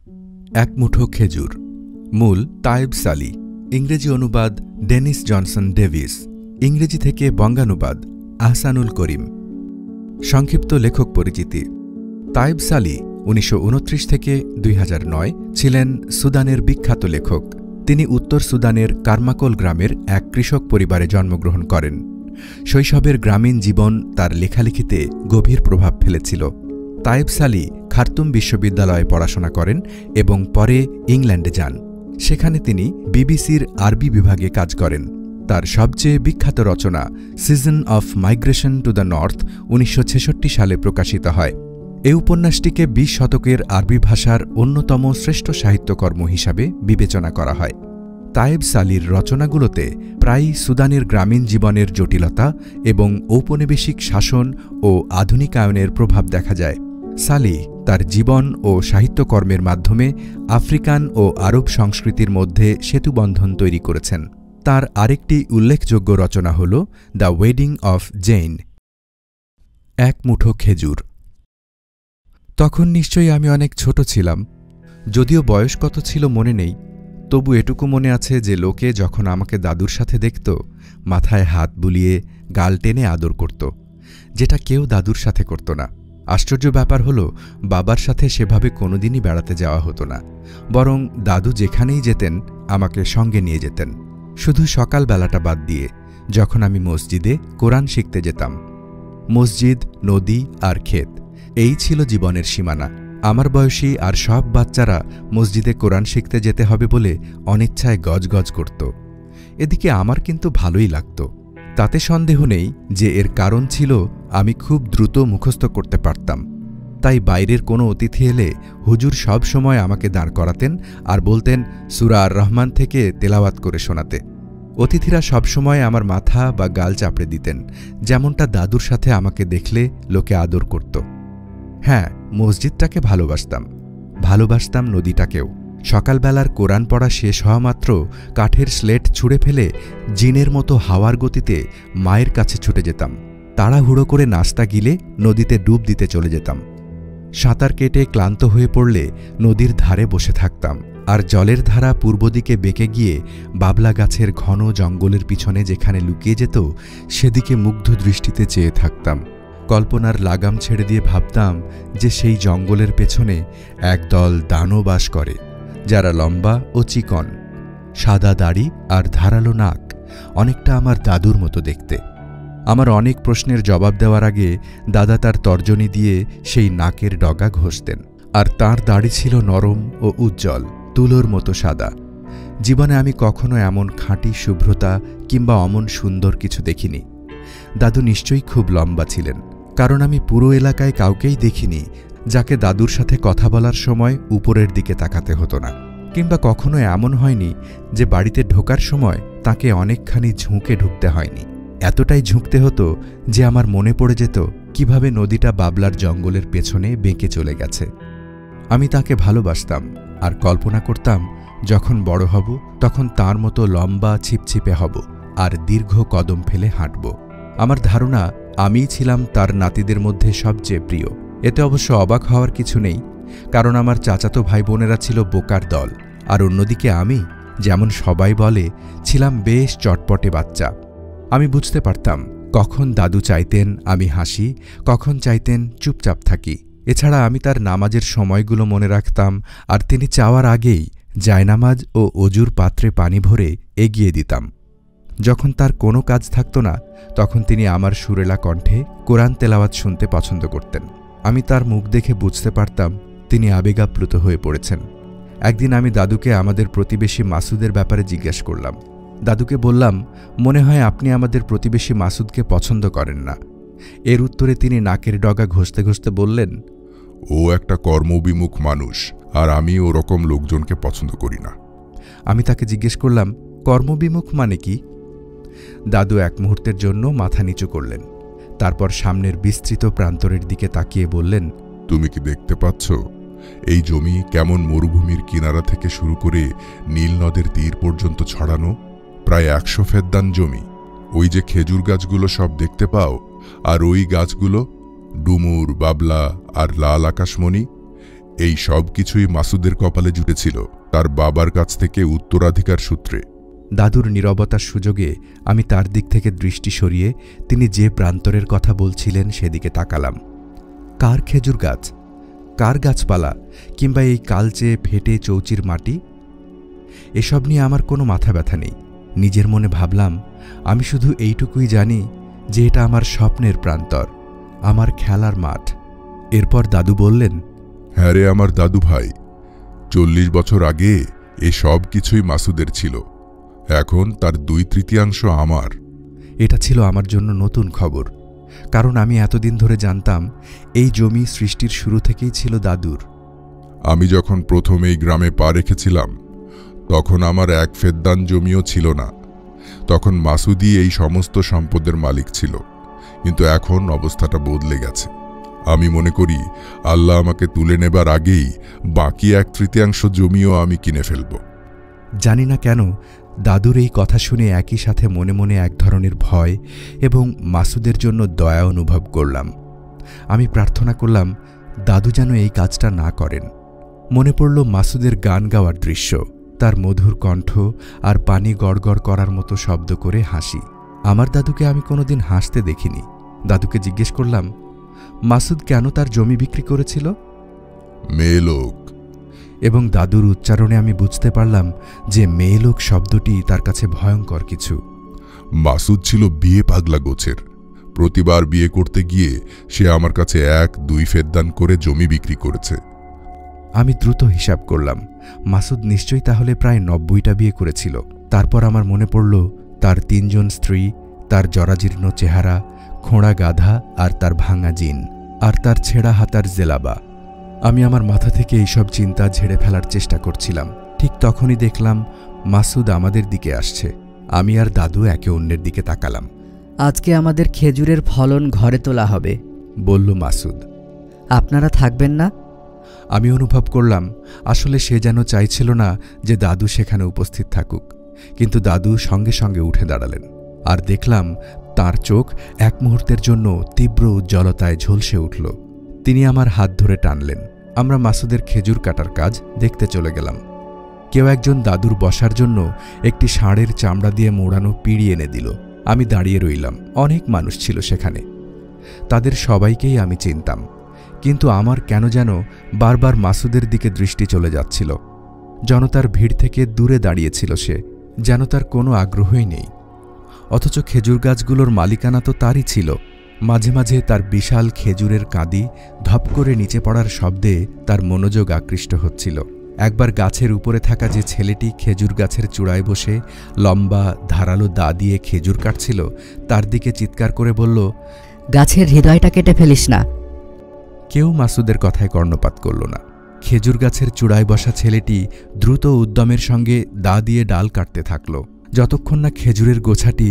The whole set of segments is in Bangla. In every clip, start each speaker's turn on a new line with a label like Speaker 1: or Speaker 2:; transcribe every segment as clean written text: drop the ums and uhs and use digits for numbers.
Speaker 1: এক মুঠো খেজুর। মূল তায়েব সালি। ইংরেজি অনুবাদ ডেনিস জনসন ডেভিস। ইংরেজি থেকে বঙ্গানুবাদ আহসানুল করিম। সংক্ষিপ্ত লেখক পরিচিতি। তায়েব সালি 1929 থেকে 2009 ছিলেন সুদানের বিখ্যাত লেখক। তিনি উত্তর সুদানের কারমাকল গ্রামের এক কৃষক পরিবারে জন্মগ্রহণ করেন। শৈশবের গ্রামীণ জীবন তার লেখালেখিতে গভীর প্রভাব ফেলেছিল। তায়েব সালি খার্তুম বিশ্ববিদ্যালয়ে পড়াশোনা করেন এবং পরে ইংল্যান্ডে যান। সেখানে তিনি বিবিসির আরবি বিভাগে কাজ করেন। তার সবচেয়ে বিখ্যাত রচনা season of migration to the north 1966 সালে প্রকাশিত হয়। এই উপন্যাসটিকে 20 শতকের আরবি ভাষার অন্যতম শ্রেষ্ঠ সাহিত্যকর্ম হিসাবে বিবেচনা করা হয়। তায়েব সালির রচনাগুলোতে প্রায়ই সুদানের গ্রামীণ জীবনের জটিলতা এবং ঔপনিবেশিক শাসন ও আধুনিকায়নের প্রভাব দেখা যায়। সালি তার জীবন ও সাহিত্যকর্মের মাধ্যমে আফ্রিকান ও আরব সংস্কৃতির মধ্যে সেতুবন্ধন তৈরি করেছেন। তার আরেকটি উল্লেখযোগ্য রচনা হল দ্য ওয়েডিং অফ জেইন। এক মুঠো খেজুর। তখন নিশ্চয়ই আমি অনেক ছোট ছিলাম। যদিও বয়স কত ছিল মনে নেই, তবু এটুকু মনে আছে যে লোকে যখন আমাকে দাদুর সাথে দেখত, মাথায় হাত বুলিয়ে গাল টেনে আদর করত, যেটা কেউ দাদুর সাথে করত না। আশ্চর্য ব্যাপার হল, বাবার সাথে সেভাবে কোনোদিনই বেড়াতে যাওয়া হতো না, বরং দাদু যেখানেই যেতেন আমাকে সঙ্গে নিয়ে যেতেন। শুধু সকালবেলাটা বাদ দিয়ে, যখন আমি মসজিদে কোরআন শিখতে যেতাম। মসজিদ, নদী আর ক্ষেত, এই ছিল জীবনের সীমানা। আমার বয়সী আর সব বাচ্চারা মসজিদে কোরআন শিখতে যেতে হবে বলে অনিচ্ছায় গজগজ করত। এদিকে আমার কিন্তু ভালোই লাগত। তাতে সন্দেহ নেই যে এর কারণ ছিল আমি খুব দ্রুত মুখস্থ করতে পারতাম। তাই বাইরের কোনো অতিথি এলে হুজুর সব সময় আমাকে দাঁড় করাতেন আর বলতেন সূরা আর রহমান থেকে তেলাওয়াত করে শোনাতে। অতিথিরা সবসময় আমার মাথা বা গাল চাপড়ে দিতেন, যেমনটা দাদুর সাথে আমাকে দেখলে লোকে আদর করত। হ্যাঁ, মসজিদটাকে ভালোবাসতাম নদীটাকেও। সকালবেলার কোরআন পড়া শেষ হওয়া মাত্র কাঠের স্লেট ছুঁড়ে ফেলে জিনের মতো হাওয়ার গতিতে মায়ের কাছে ছুটে যেতাম। তাড়াহুড়ো করে নাস্তা গিলে নদীতে ডুব দিতে চলে যেতাম। সাঁতার কেটে ক্লান্ত হয়ে পড়লে নদীর ধারে বসে থাকতাম, আর জলের ধারা পূর্ব দিকে বেঁকে গিয়ে বাবলা গাছের ঘন জঙ্গলের পিছনে যেখানে লুকিয়ে যেত, সেদিকে মুগ্ধ দৃষ্টিতে চেয়ে থাকতাম। কল্পনার লাগাম ছেড়ে দিয়ে ভাবতাম যে সেই জঙ্গলের পেছনে একদল দানব বাস করে, যারা লম্বা ও চিকন, সাদা দাড়ি আর ধারালো নাক, অনেকটা আমার দাদুর মতো দেখতে। আমার অনেক প্রশ্নের জবাব দেওয়ার আগে দাদা তার তর্জনী দিয়ে সেই নাকের ডগা ঘষতেন, আর তার দাড়ি ছিল নরম ও উজ্জ্বল, তুলোর মতো সাদা। জীবনে আমি কখনো এমন খাঁটি শুভ্রতা কিংবা অমন সুন্দর কিছু দেখিনি। দাদু নিশ্চয়ই খুব লম্বা ছিলেন, কারণ আমি পুরো এলাকায় কাউকেই দেখিনি যাকে দাদুর সাথে কথা বলার সময় উপরের দিকে তাকাতে হতো না, কিংবা কখনো এমন হয়নি যে বাড়িতে ঢোকার সময় তাকে অনেকখানি ঝুঁকে ঢুকতে হয়নি। এতটাই ঝুঁকতে হতো যে আমার মনে পড়ে যেত কিভাবে নদীটা বাবলার জঙ্গলের পেছনে বেঁকে চলে গেছে। আমি তাকে ভালোবাসতাম আর কল্পনা করতাম যখন বড় হব তখন তার মতো লম্বা ছিপছিপে হব আর দীর্ঘ কদম ফেলে হাঁটব। আমার ধারণা আমিই ছিলাম তার নাতিদের মধ্যে সবচেয়ে প্রিয়। এতে অবশ্য অবাক হওয়ার কিছু নেই, কারণ আমার চাচাতো ভাই বোনেরা ছিল বোকার দল, আর অন্যদিকে আমি, যেমন সবাই বলে, ছিলাম বেশ চটপটে বাচ্চা। আমি বুঝতে পারতাম কখন দাদু চাইতেন আমি হাসি, কখন চাইতেন চুপচাপ থাকি। এছাড়া আমি তার নামাজের সময়গুলো মনে রাখতাম, আর তিনি চাওয়ার আগেই জায়নামাজ ও অজুর পাত্রে পানি ভরে এগিয়ে দিতাম। যখন তার কোনো কাজ থাকত না, তখন তিনি আমার সুরেলা কণ্ঠে কোরআন তেলাওয়াত শুনতে পছন্দ করতেন। আমি তার মুখ দেখে বুঝতে পারতাম তিনি আবেগাপ্লুত হয়ে পড়েছেন। একদিন আমি দাদুকে আমাদের প্রতিবেশী মাসুদের ব্যাপারে জিজ্ঞেস করলাম। দাদুকে বললাম, মনে হয় আপনি আমাদের প্রতিবেশী মাসুদকে পছন্দ করেন না। এর উত্তরে তিনি নাকের ডগা ঘষতে ঘষতে বললেন,
Speaker 2: ও একটা কর্মবিমুখ মানুষ, আর আমি ওরকম লোকজনকে পছন্দ করি না।
Speaker 1: আমি তাকে জিজ্ঞেস করলাম, কর্মবিমুখ মানে কি? দাদু এক মুহূর্তের জন্য মাথা নিচু করলেন, তারপর সামনের বিস্তৃত প্রান্তরের দিকে তাকিয়ে বললেন,
Speaker 2: তুমি কি দেখতে পাচ্ছ এই জমি কেমন মরুভূমির কিনারা থেকে শুরু করে নীল নদের তীর পর্যন্ত ছড়ানো? প্রায় 100 ফেদ্দান জমি। ওই যে খেজুর গাছগুলো সব দেখতে পাও, আর ওই গাছগুলো ডুমুর, বাবলা আর লাল আকাশমণি, এই সব কিছুই মাসুদের কপালে জুটেছিল তার বাবার কাছ থেকে উত্তরাধিকার সূত্রে।
Speaker 1: দাদুর নীরবতার সুযোগে আমি তার দিক থেকে দৃষ্টি সরিয়ে তিনি যে প্রান্তরের কথা বলছিলেন সেদিকে তাকালাম। কার খেজুর গাছ, কার গাছপালা, কিংবা এই কালচে ফেটে চৌচির মাটি, এসব নিয়ে আমার কোনো মাথা ব্যথা নেই। নিজের মনে ভাবলাম, আমি শুধু এইটুকুই জানি যে এটা আমার স্বপ্নের প্রান্তর, আমার খেলার মাঠ। এরপর দাদু বললেন,
Speaker 2: হ্যাঁ রে আমার দাদু ভাই, 40 বছর আগে এ সব কিছুই মাসুদের ছিল, এখন তার 2/3 আমার।
Speaker 1: এটা ছিল আমার জন্য নতুন খবর, কারণ আমি এতদিন ধরে জানতাম এই জমি সৃষ্টির শুরু থেকেই ছিল দাদুর।
Speaker 2: আমি যখন প্রথম এই গ্রামে পা রেখেছিলাম তখন আমার 1 ফেদ্দান জমিও ছিল না। তখন মাসুদই এই সমস্ত সম্পদের মালিক ছিল, কিন্তু এখন অবস্থাটা বদলে গেছে। আমি মনে করি আল্লাহ আমাকে তুলে নেবার আগেই বাকি 1/3 জমিও আমি কিনে ফেলব।
Speaker 1: জানি না কেন দাদুর এই কথা শুনে একই সাথে মনে মনে এক ধরনের ভয় এবং মাসুদের জন্য দয়া অনুভব করলাম। আমি প্রার্থনা করলাম দাদু যেন এই কাজটা না করেন। মনে পড়ল মাসুদের গান গাওয়ার দৃশ্য, তার মধুর কণ্ঠ আর পানি গড়গড় করার মতো শব্দ করে হাসি। আমার দাদুকে আমি কোনোদিন হাসতে দেখিনি। দাদুকে জিজ্ঞেস করলাম, মাসুদ কেন তার জমি বিক্রি করেছিল?
Speaker 2: মেয়ে লোক।
Speaker 1: এবং দাদুর উচ্চারণে আমি বুঝতে পারলাম যে মেয়ে লোক শব্দটি তার কাছে ভয়ঙ্কর কিছু।
Speaker 2: মাসুদ ছিল বিয়ে পাগলা গোছের। প্রতিবার বিয়ে করতে গিয়ে সে আমার কাছে 1-2 ফেদ্দান করে জমি বিক্রি করেছে।
Speaker 1: আমি দ্রুত হিসাব করলাম, মাসুদ নিশ্চয়ই তাহলে প্রায় 90টা বিয়ে করেছিল। তারপর আমার মনে পড়ল তার 3 জন স্ত্রী, তার জরাজীর্ণ চেহারা, খোঁড়া গাধা আর তার ভাঙা জিন, আর তার ছেঁড়া হাতার জেলাবা। আমি আমার মাথা থেকে এইসব চিন্তা ঝেড়ে ফেলার চেষ্টা করছিলাম। ঠিক তখনই দেখলাম মাসুদ আমাদের দিকে আসছে। আমি আর দাদু একে অন্যের দিকে তাকালাম।
Speaker 3: আজকে আমাদের খেজুরের ফলন ঘরে তোলা হবে,
Speaker 1: বলল মাসুদ।
Speaker 3: আপনারা থাকবেন না?
Speaker 1: আমি অনুভব করলাম আসলে সে যেন চাইছিল না যে দাদু সেখানে উপস্থিত থাকুক, কিন্তু দাদু সঙ্গে সঙ্গে উঠে দাঁড়ালেন। আর দেখলাম তার চোখ এক মুহূর্তের জন্য তীব্র উজ্জ্বলতায় ঝলসে উঠল। তিনি আমার হাত ধরে টানলেন। আমরা মাসুদের খেজুর কাটার কাজ দেখতে চলে গেলাম। কেউ একজন দাদুর বসার জন্য একটি ষাঁড়ের চামড়া দিয়ে মোড়ানো পিঁড়ি এনে দিল। আমি দাঁড়িয়ে রইলাম। অনেক মানুষ ছিল সেখানে, তাদের সবাইকেই আমি চিনতাম, কিন্তু আমার কেন যেন বারবার মাসুদের দিকে দৃষ্টি চলে যাচ্ছিল। জনতার ভিড় থেকে দূরে দাঁড়িয়েছিল সে, যেন তার কোনো আগ্রহই নেই। অথচ খেজুর গাছগুলোর মালিকানা তো তারই ছিল। মাঝে মাঝে তার বিশাল খেজুরের কাঁদি ধপ করে নিচে পড়ার শব্দে তার মনোযোগ আকৃষ্ট হচ্ছিল। একবার গাছের উপরে থাকা যে ছেলেটি খেজুর গাছের চূড়ায় বসে লম্বা ধারালো দা দিয়ে খেজুর কাটছিল, তার দিকে চিৎকার করে বলল,
Speaker 3: গাছের হৃদয়টা কেটে ফেলিস না।
Speaker 1: কেউ মাসুদের কথায় কর্ণপাত করল না। খেজুর গাছের চূড়ায় বসা ছেলেটি দ্রুত উদ্যমের সঙ্গে দা দিয়ে ডাল কাটতে থাকল, যতক্ষণ না খেজুরের গোছাটি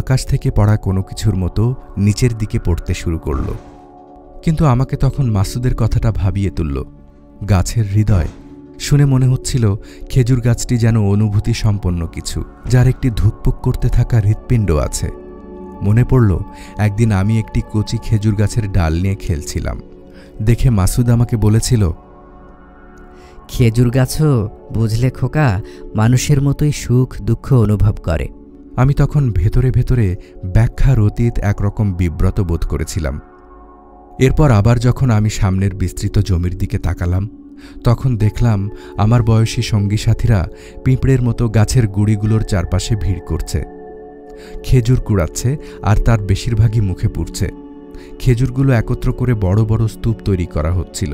Speaker 1: আকাশ থেকে পড়া কোনো কিছুর মতো নিচের দিকে পড়তে শুরু করল। কিন্তু আমাকে তখন মাসুদের কথাটা ভাবিয়ে তুলল। গাছের হৃদয় শুনে মনে হচ্ছিল খেজুর গাছটি যেন অনুভূতি সম্পন্ন কিছু, যার একটি ধুকপুক করতে থাকা হৃৎপিণ্ড আছে। মনে পড়ল একদিন আমি একটি কচি খেজুর গাছের ডাল নিয়ে খেলছিলাম। দেখে মাসুদ আমাকে বলেছিল,
Speaker 3: খেজুর গাছও বুঝলে খোকা, মানুষের মতোই সুখ দুঃখ অনুভব করে।
Speaker 1: আমি তখন ভেতরে ভেতরে ব্যাখ্যার অতীত একরকম বিব্রত বোধ করেছিলাম। এরপর আবার যখন আমি সামনের বিস্তৃত জমির দিকে তাকালাম, তখন দেখলাম আমার বয়সী সঙ্গী সাথীরা পিঁপড়ের মতো গাছের গুড়িগুলোর চারপাশে ভিড় করছে, খেজুর কুড়াচ্ছে আর তার বেশিরভাগই মুখে পুড়ছে। খেজুরগুলো একত্র করে বড় বড় স্তূপ তৈরি করা হচ্ছিল।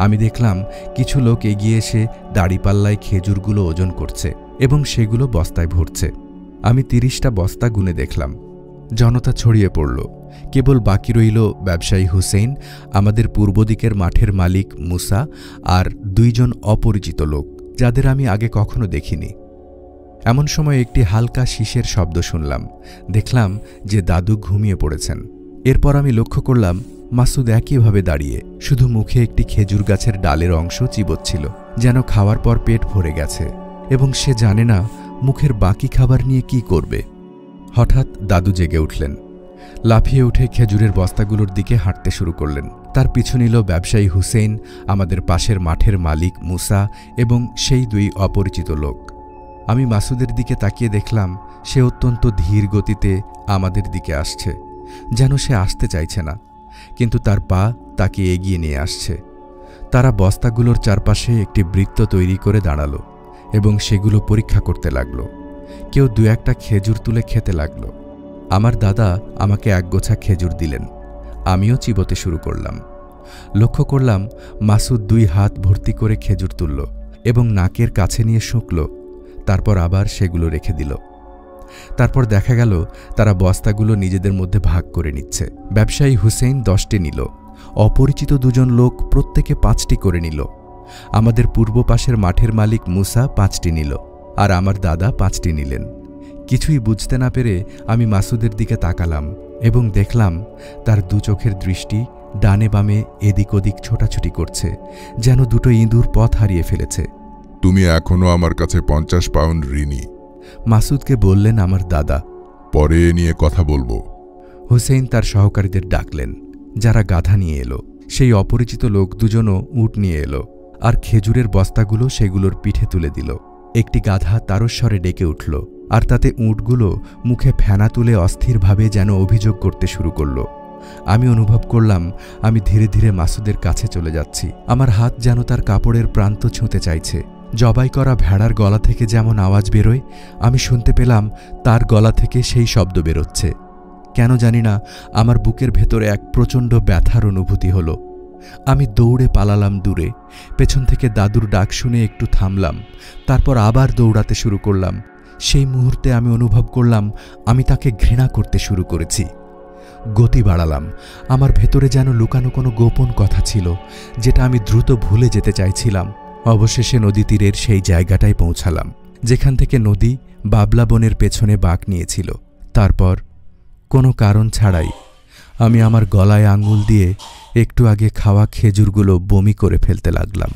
Speaker 1: আমি দেখলাম কিছু লোক এগিয়ে এসে দাড়িপাল্লায় খেজুরগুলো ওজন করছে এবং সেগুলো বস্তায় ভরছে। আমি 30টা বস্তা গুনে দেখলাম। জনতা ছড়িয়ে পড়ল। কেবল বাকি রইল ব্যবসায়ী হুসেইন, আমাদের পূর্ব দিকের মাঠের মালিক মুসা আর 2 জন অপরিচিত লোক, যাদের আমি আগে কখনো দেখিনি। এমন সময় একটি হালকা শীষের শব্দ শুনলাম। দেখলাম যে দাদু ঘুমিয়ে পড়েছেন। এরপর আমি লক্ষ্য করলাম মাসুদ একইভাবে দাঁড়িয়ে, শুধু মুখে একটি খেজুর গাছের ডালের অংশ চিবোচ্ছিল, যেন খাওয়ার পর পেট ভরে গেছে এবং সে জানে না মুখের বাকি খাবার নিয়ে কি করবে। হঠাৎ দাদু জেগে উঠলেন। লাফিয়ে উঠে খেজুরের বস্তাগুলোর দিকে হাঁটতে শুরু করলেন। তার পিছু নিল ব্যবসায়ী হুসেইন, আমাদের পাশের মাঠের মালিক মুসা এবং সেই দুই অপরিচিত লোক। আমি মাসুদের দিকে তাকিয়ে দেখলাম সে অত্যন্ত ধীর গতিতে আমাদের দিকে আসছে, যেন সে আসতে চাইছে না, কিন্তু তার পা তাকে এগিয়ে নিয়ে আসছে। তারা বস্তাগুলোর চারপাশে একটি বৃত্ত তৈরি করে দাঁড়ালো এবং সেগুলো পরীক্ষা করতে লাগল। কেউ দু একটা খেজুর তুলে খেতে লাগল। আমার দাদা আমাকে একগোছা খেজুর দিলেন। আমিও চিবোতে শুরু করলাম। লক্ষ্য করলাম মাসুদ 2 হাত ভর্তি করে খেজুর তুলল এবং নাকের কাছে নিয়ে শুঁকল, তারপর আবার সেগুলো রেখে দিল। তারপর দেখা গেল তারা বস্তাগুলো নিজেদের মধ্যে ভাগ করে নিচ্ছে। ব্যবসায়ী হুসেইন 10টি নিল, অপরিচিত 2 জন লোক প্রত্যেকে 5টি করে নিল। আমাদের পূর্ব পাশের মাঠের মালিক মুসা 5টি নিল, আর আমার দাদা 5টি নিলেন। কিছুই বুঝতে না পেরে আমি মাসুদের দিকে তাকালাম এবং দেখলাম তার 2 চোখের দৃষ্টি ডানে বামে এদিক ওদিক ছোটাছুটি করছে, যেন 2টো ইঁদুর পথ হারিয়ে ফেলেছে।
Speaker 2: তুমি এখনো আমার কাছে 50 পাউন্ড ঋণী,
Speaker 1: মাসুদকে বললেন আমার দাদা।
Speaker 2: পরে এ নিয়ে কথা বলবো।
Speaker 1: হুসেইন তার সহকারীদের ডাকলেন, যারা গাধা নিয়ে এলো। সেই অপরিচিত লোক 2 জনও উট নিয়ে এলো, আর খেজুরের বস্তাগুলো সেগুলোর পিঠে তুলে দিল। একটি গাধা তারস্বরে ডেকে উঠল, আর তাতে উটগুলো মুখে ফেনা তুলে অস্থিরভাবে যেন অভিযোগ করতে শুরু করল। আমি অনুভব করলাম আমি ধীরে ধীরে মাসুদের কাছে চলে যাচ্ছি। আমার হাত যেন তার কাপড়ের প্রান্ত ছুঁতে চাইছে। জবাই করা ভেড়ার গলা থেকে যেমন আওয়াজ বেরোয়, আমি শুনতে পেলাম তার গলা থেকে সেই শব্দ বেরোচ্ছে। কেন জানি না আমার বুকের ভেতরে এক প্রচণ্ড ব্যথার অনুভূতি হলো। আমি দৌড়ে পালালাম দূরে। পেছন থেকে দাদুর ডাক শুনে একটু থামলাম, তারপর আবার দৌড়াতে শুরু করলাম। সেই মুহূর্তে আমি অনুভব করলাম আমি তাকে ঘৃণা করতে শুরু করেছি। গতি বাড়ালাম। আমার ভেতরে যেন লুকানো কোনো গোপন কথা ছিল, যেটা আমি দ্রুত ভুলে যেতে চাইছিলাম। অবশেষে নদী তীরের সেই জায়গাটায় পৌঁছালাম, যেখান থেকে নদী বাবলা বনের পেছনে বাঁক নিয়েছিল। তারপর কোনো কারণ ছাড়াই আমি আমার গলায় আঙুল দিয়ে একটু আগে খাওয়া খেজুরগুলো বমি করে ফেলতে লাগলাম।